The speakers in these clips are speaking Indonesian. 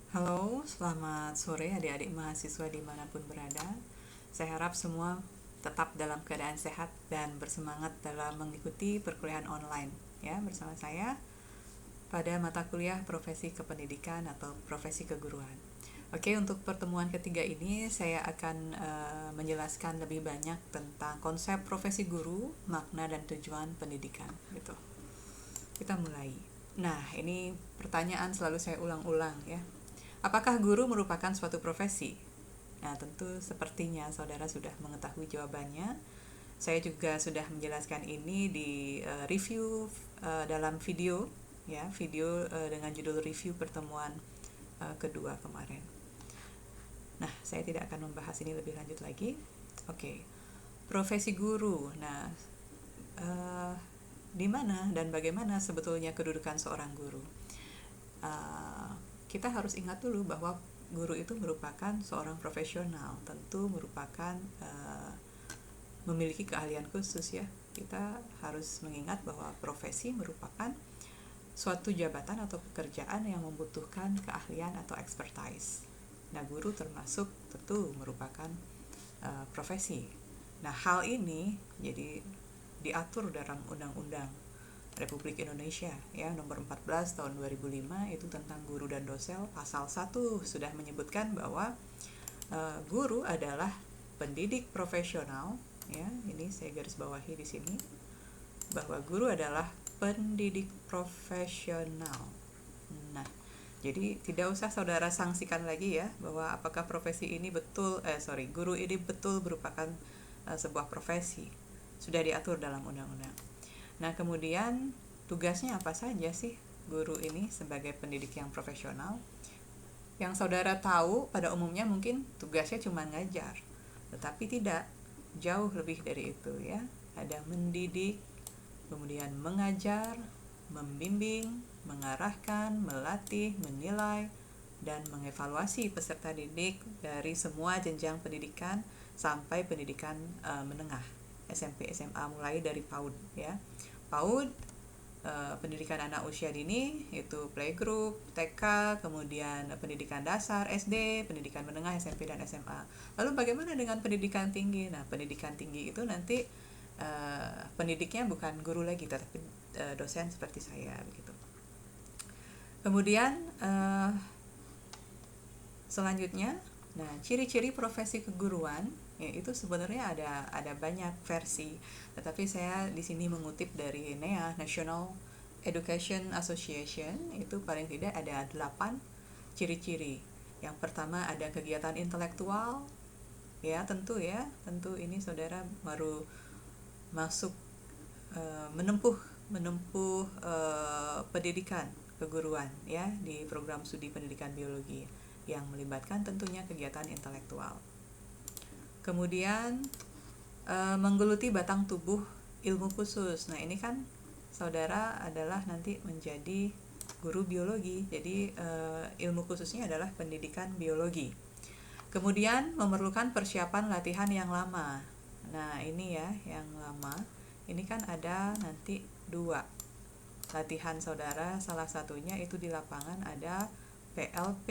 Halo, selamat sore adik-adik mahasiswa dimanapun berada. Saya harap semua tetap dalam keadaan sehat dan bersemangat dalam mengikuti perkuliahan online ya bersama saya pada mata kuliah profesi kependidikan atau profesi keguruan. Oke, untuk pertemuan ketiga ini saya akan menjelaskan lebih banyak tentang konsep profesi guru, makna dan tujuan pendidikan gitu. Kita mulai. Nah, ini pertanyaan selalu saya ulang-ulang ya. Apakah guru merupakan suatu profesi? Nah, tentu sepertinya saudara sudah mengetahui jawabannya. Saya juga sudah menjelaskan ini di review dalam video ya, video dengan judul review pertemuan kedua kemarin. Nah, saya tidak akan membahas ini lebih lanjut lagi. Oke. Profesi guru. Nah, uh, di mana dan bagaimana sebetulnya kedudukan seorang guru? Uh, kita harus ingat dulu bahwa guru itu merupakan seorang profesional, tentu merupakan memiliki keahlian khusus ya. Kita harus mengingat bahwa profesi merupakan suatu jabatan atau pekerjaan yang membutuhkan keahlian atau expertise. Nah, guru termasuk tentu merupakan profesi. Nah, hal ini jadi diatur dalam Undang-Undang Republik Indonesia ya nomor 14 tahun 2005 itu tentang guru dan dosen. Pasal 1 sudah menyebutkan bahwa guru adalah pendidik profesional ya. Ini saya garis bawahi di sini bahwa guru adalah pendidik profesional. Nah, jadi tidak usah saudara sangsikan lagi ya bahwa apakah profesi ini guru ini betul merupakan sebuah profesi. Sudah diatur dalam undang-undang. Nah, kemudian tugasnya apa saja sih guru ini sebagai pendidik yang profesional? Yang saudara tahu pada umumnya mungkin tugasnya cuma ngajar, tetapi tidak, jauh lebih dari itu ya. Ada mendidik, kemudian mengajar, membimbing, mengarahkan, melatih, menilai, dan mengevaluasi peserta didik dari semua jenjang pendidikan sampai pendidikan menengah, SMP, SMA, mulai dari PAUD ya. PAUD pendidikan anak usia dini itu playgroup, TK, kemudian pendidikan dasar, SD, pendidikan menengah, SMP dan SMA. Lalu bagaimana dengan pendidikan tinggi? Nah, pendidikan tinggi itu nanti pendidiknya bukan guru lagi, tetapi dosen seperti saya begitu. Kemudian selanjutnya, nah ciri-ciri profesi keguruan ya itu sebenarnya ada banyak versi, tetapi saya di sini mengutip dari NEA, National Education Association. Itu paling tidak ada 8 ciri-ciri. Yang pertama ada kegiatan intelektual ya, tentu ini saudara baru masuk menempuh pendidikan keguruan ya di program studi pendidikan biologi yang melibatkan tentunya kegiatan intelektual. Kemudian menggeluti batang tubuh ilmu khusus. Nah, ini kan saudara adalah nanti menjadi guru biologi. Jadi ilmu khususnya adalah pendidikan biologi. Kemudian memerlukan persiapan latihan yang lama. Nah, ini ya yang lama. Ini kan ada nanti 2 latihan saudara, salah satunya itu di lapangan ada PLP,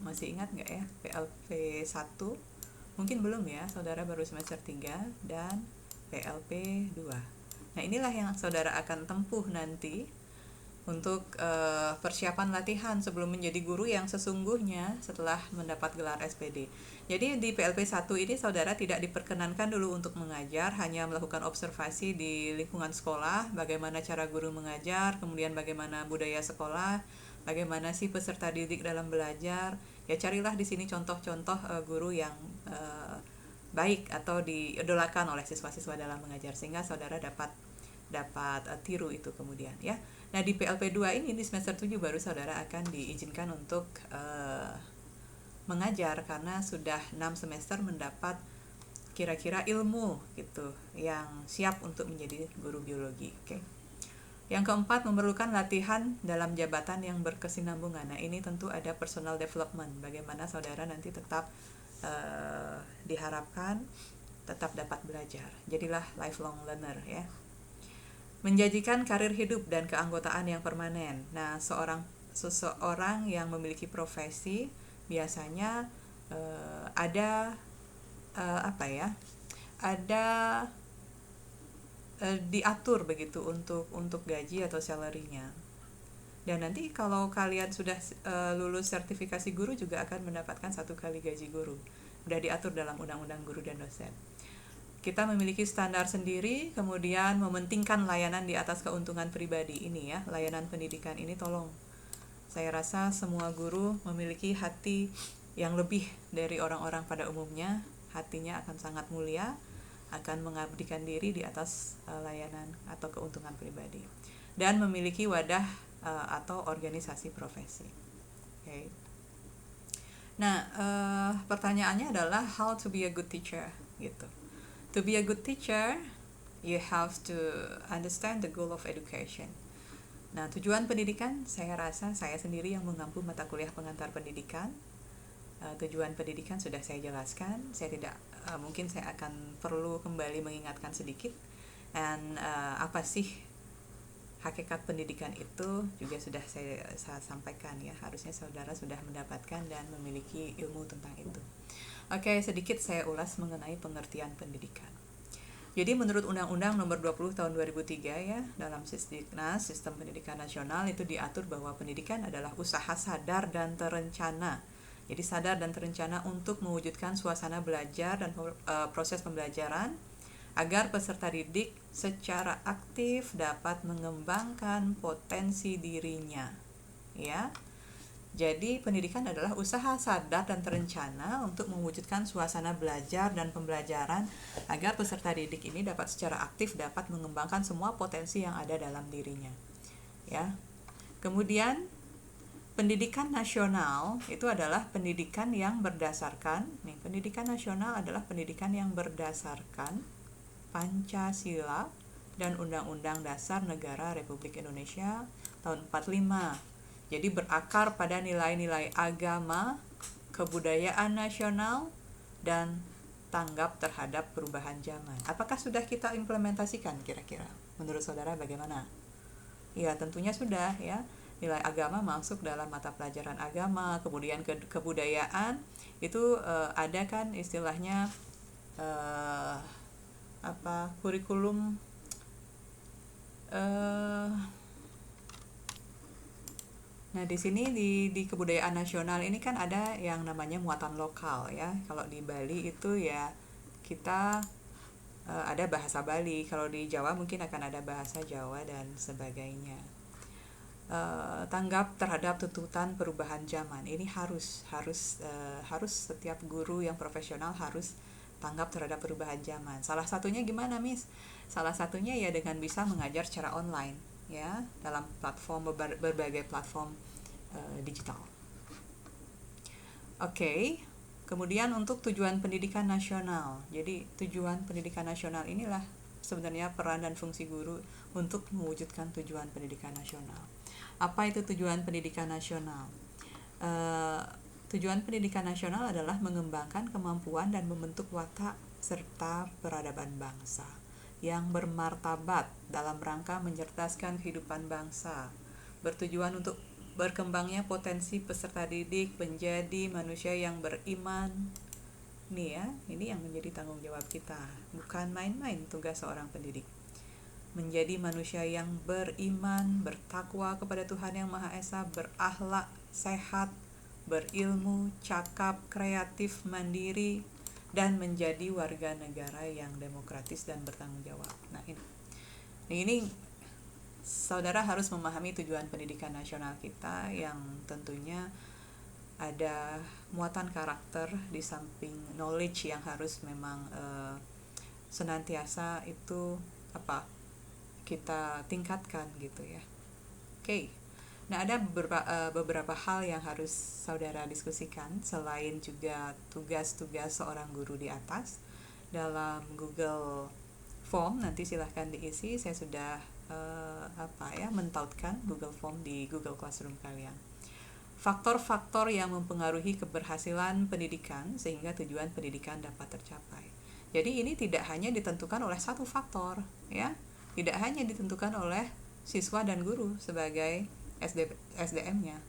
masih ingat nggak ya, PLP 1, mungkin belum ya, saudara baru semester 3, dan PLP 2. Nah, inilah yang saudara akan tempuh nanti untuk persiapan latihan sebelum menjadi guru yang sesungguhnya setelah mendapat gelar SPD. Jadi di PLP 1 ini saudara tidak diperkenankan dulu untuk mengajar, hanya melakukan observasi di lingkungan sekolah, bagaimana cara guru mengajar, kemudian bagaimana budaya sekolah, bagaimana sih peserta didik dalam belajar. Ya carilah di sini contoh-contoh guru yang baik atau diidolakan oleh siswa-siswa dalam mengajar, sehingga saudara dapat tiru itu kemudian ya. Nah, di PLP 2 ini di semester 7 baru saudara akan diizinkan untuk mengajar karena sudah 6 semester mendapat kira-kira ilmu gitu yang siap untuk menjadi guru biologi. Oke. Yang keempat, memerlukan latihan dalam jabatan yang berkesinambungan. Nah, ini tentu ada personal development, bagaimana saudara nanti tetap diharapkan tetap dapat belajar. Jadilah lifelong learner ya. Menjanjikan karir hidup dan keanggotaan yang permanen. Nah, seorang seseorang yang memiliki profesi biasanya ada apa ya? Ada diatur begitu untuk gaji atau salary-nya. Dan nanti kalau kalian sudah lulus sertifikasi guru juga akan mendapatkan 1 kali gaji guru. Sudah diatur dalam Undang-Undang Guru dan Dosen. Kita memiliki standar sendiri, kemudian mementingkan layanan di atas keuntungan pribadi ini ya. Layanan pendidikan ini tolong. Saya rasa semua guru memiliki hati yang lebih dari orang-orang pada umumnya. Hatinya akan sangat mulia, akan mengabdikan diri di atas layanan atau keuntungan pribadi. Dan memiliki wadah atau organisasi profesi. Okay. Nah, pertanyaannya adalah how to be a good teacher gitu. To be a good teacher, you have to understand the goal of education. Nah, tujuan pendidikan, saya rasa saya sendiri yang mengampu mata kuliah pengantar pendidikan. Tujuan pendidikan sudah saya jelaskan. Saya tidak mungkin saya akan perlu kembali mengingatkan sedikit. Dan apa sih hakikat pendidikan itu juga sudah saya sampaikan ya. Harusnya saudara sudah mendapatkan dan memiliki ilmu tentang itu. Oke, sedikit saya ulas mengenai pengertian pendidikan. Jadi menurut Undang-Undang Nomor 20 Tahun 2003 ya, dalam Sisdiknas, Sistem Pendidikan Nasional, itu diatur bahwa pendidikan adalah usaha sadar dan terencana. Jadi sadar dan terencana untuk mewujudkan suasana belajar dan proses pembelajaran agar peserta didik secara aktif dapat mengembangkan potensi dirinya. Ya. Jadi pendidikan adalah usaha sadar dan terencana untuk mewujudkan suasana belajar dan pembelajaran agar peserta didik ini dapat secara aktif dapat mengembangkan semua potensi yang ada dalam dirinya. Ya. Kemudian pendidikan nasional itu adalah pendidikan yang berdasarkan, pendidikan nasional adalah pendidikan yang berdasarkan Pancasila dan Undang-Undang Dasar Negara Republik Indonesia tahun 45. Jadi berakar pada nilai-nilai agama, kebudayaan nasional, dan tanggap terhadap perubahan zaman. Apakah sudah kita implementasikan kira-kira? Menurut saudara bagaimana? Ya, tentunya sudah ya. Nilai agama masuk dalam mata pelajaran agama, kemudian kebudayaan itu ada kan istilahnya kurikulum nah di sini di kebudayaan nasional ini kan ada yang namanya muatan lokal ya. Kalau di Bali itu ya kita ada bahasa Bali, kalau di Jawa mungkin akan ada bahasa Jawa dan sebagainya. Tanggap terhadap tuntutan perubahan zaman ini harus setiap guru yang profesional harus tanggap terhadap perubahan zaman. Salah satunya gimana, Miss? Salah satunya ya dengan bisa mengajar secara online ya, dalam platform berbagai platform digital. Oke. Kemudian untuk tujuan pendidikan nasional. Jadi tujuan pendidikan nasional inilah sebenarnya peran dan fungsi guru untuk mewujudkan tujuan pendidikan nasional. Apa itu tujuan pendidikan nasional? Tujuan pendidikan nasional adalah mengembangkan kemampuan dan membentuk watak serta peradaban bangsa yang bermartabat dalam rangka mencerdaskan kehidupan bangsa, bertujuan untuk berkembangnya potensi peserta didik menjadi manusia yang beriman. Nih ya, ini yang menjadi tanggung jawab kita, bukan main-main tugas seorang pendidik. Menjadi manusia yang beriman, bertakwa kepada Tuhan Yang Maha Esa, berakhlak sehat, berilmu, cakap, kreatif, mandiri, dan menjadi warga negara yang demokratis dan bertanggung jawab. Nah ini saudara harus memahami tujuan pendidikan nasional kita yang tentunya ada muatan karakter di samping knowledge yang harus memang senantiasa itu kita tingkatkan gitu ya. Oke. Nah, ada beberapa hal yang harus saudara diskusikan selain juga tugas-tugas seorang guru di atas. Dalam Google Form nanti silahkan diisi. Saya sudah mentautkan Google Form di Google Classroom kalian. Faktor-faktor yang mempengaruhi keberhasilan pendidikan sehingga tujuan pendidikan dapat tercapai. Jadi ini tidak hanya ditentukan oleh satu faktor, ya. Tidak hanya ditentukan oleh siswa dan guru sebagai SDM-nya.